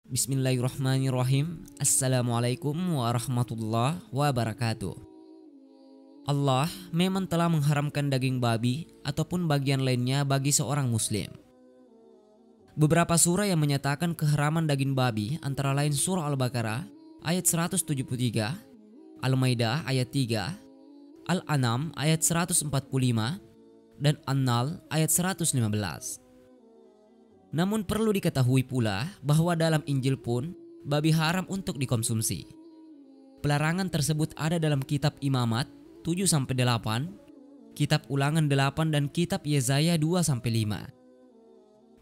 Bismillahirrahmanirrahim. Assalamualaikum warahmatullahi wabarakatuh. Allah memang telah mengharamkan daging babi ataupun bagian lainnya bagi seorang muslim. Beberapa surah yang menyatakan keharaman daging babi antara lain surah Al-Baqarah ayat 173, Al-Maidah ayat 3, Al-An'am ayat 145, dan An-Nahl ayat 115. Namun perlu diketahui pula bahwa dalam Injil pun babi haram untuk dikonsumsi. Pelarangan tersebut ada dalam kitab Imamat 7-8, kitab Ulangan 8 dan kitab Yesaya 2-5.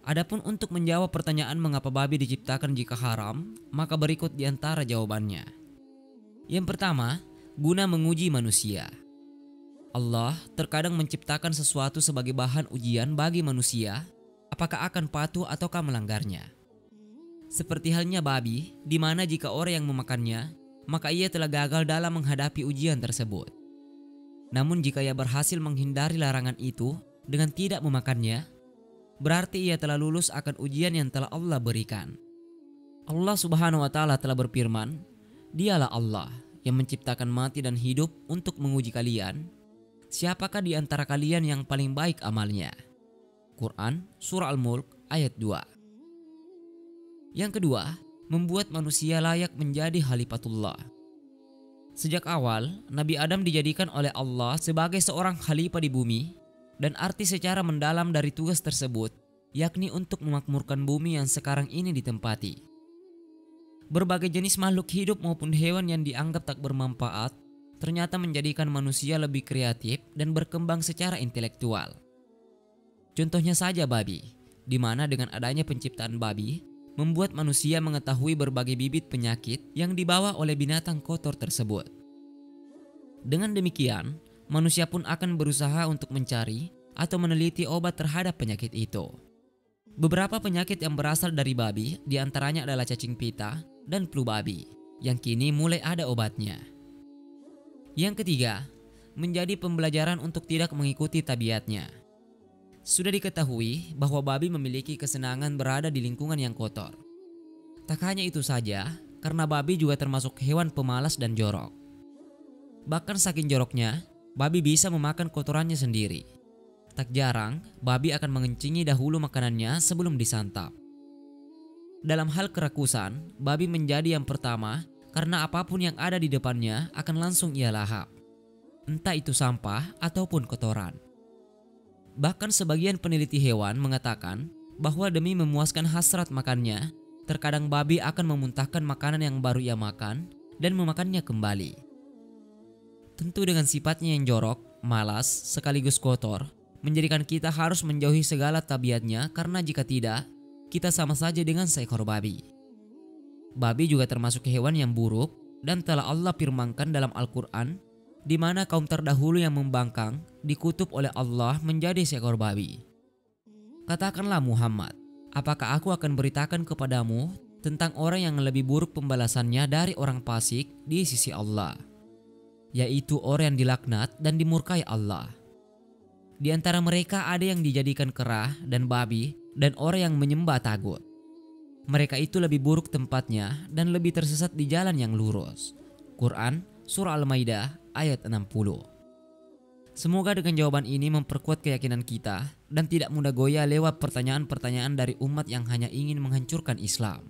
Adapun untuk menjawab pertanyaan mengapa babi diciptakan jika haram, maka berikut di antara jawabannya. Yang pertama, guna menguji manusia. Allah terkadang menciptakan sesuatu sebagai bahan ujian bagi manusia, apakah akan patuh ataukah melanggarnya. Seperti halnya babi, di mana jika orang yang memakannya, maka ia telah gagal dalam menghadapi ujian tersebut. Namun jika ia berhasil menghindari larangan itu dengan tidak memakannya, berarti ia telah lulus akan ujian yang telah Allah berikan. Allah Subhanahu wa Ta'ala telah berfirman, "Dialah Allah yang menciptakan mati dan hidup untuk menguji kalian. Siapakah di antara kalian yang paling baik amalnya?" Quran Surah Al-Mulk ayat 2. Yang kedua, membuat manusia layak menjadi khalifatullah. Sejak awal, Nabi Adam dijadikan oleh Allah sebagai seorang khalifah di bumi, dan arti secara mendalam dari tugas tersebut yakni untuk memakmurkan bumi yang sekarang ini ditempati. Berbagai jenis makhluk hidup maupun hewan yang dianggap tak bermanfaat ternyata menjadikan manusia lebih kreatif dan berkembang secara intelektual. Contohnya saja babi, di mana dengan adanya penciptaan babi, membuat manusia mengetahui berbagai bibit penyakit yang dibawa oleh binatang kotor tersebut. Dengan demikian, manusia pun akan berusaha untuk mencari atau meneliti obat terhadap penyakit itu. Beberapa penyakit yang berasal dari babi diantaranya adalah cacing pita dan flu babi, yang kini mulai ada obatnya. Yang ketiga, menjadi pembelajaran untuk tidak mengikuti tabiatnya. Sudah diketahui bahwa babi memiliki kesenangan berada di lingkungan yang kotor. Tak hanya itu saja, karena babi juga termasuk hewan pemalas dan jorok. Bahkan saking joroknya, babi bisa memakan kotorannya sendiri. Tak jarang, babi akan mengencingi dahulu makanannya sebelum disantap. Dalam hal kerakusan, babi menjadi yang pertama karena apapun yang ada di depannya akan langsung ia lahap. Entah itu sampah ataupun kotoran. Bahkan sebagian peneliti hewan mengatakan bahwa demi memuaskan hasrat makannya, terkadang babi akan memuntahkan makanan yang baru ia makan dan memakannya kembali. Tentu dengan sifatnya yang jorok, malas, sekaligus kotor, menjadikan kita harus menjauhi segala tabiatnya karena jika tidak, kita sama saja dengan seekor babi. Babi juga termasuk hewan yang buruk dan telah Allah firmankan dalam Al-Quran, di mana kaum terdahulu yang membangkang dikutuk oleh Allah menjadi seekor babi. Katakanlah Muhammad, apakah aku akan beritakan kepadamu tentang orang yang lebih buruk pembalasannya dari orang fasik di sisi Allah, yaitu orang yang dilaknat dan dimurkai Allah. Di antara mereka ada yang dijadikan kera dan babi dan orang yang menyembah tagut. Mereka itu lebih buruk tempatnya dan lebih tersesat di jalan yang lurus. Quran Surah Al-Maidah ayat 60. Semoga dengan jawaban ini memperkuat keyakinan kita dan tidak mudah goyah lewat pertanyaan-pertanyaan dari umat yang hanya ingin menghancurkan Islam.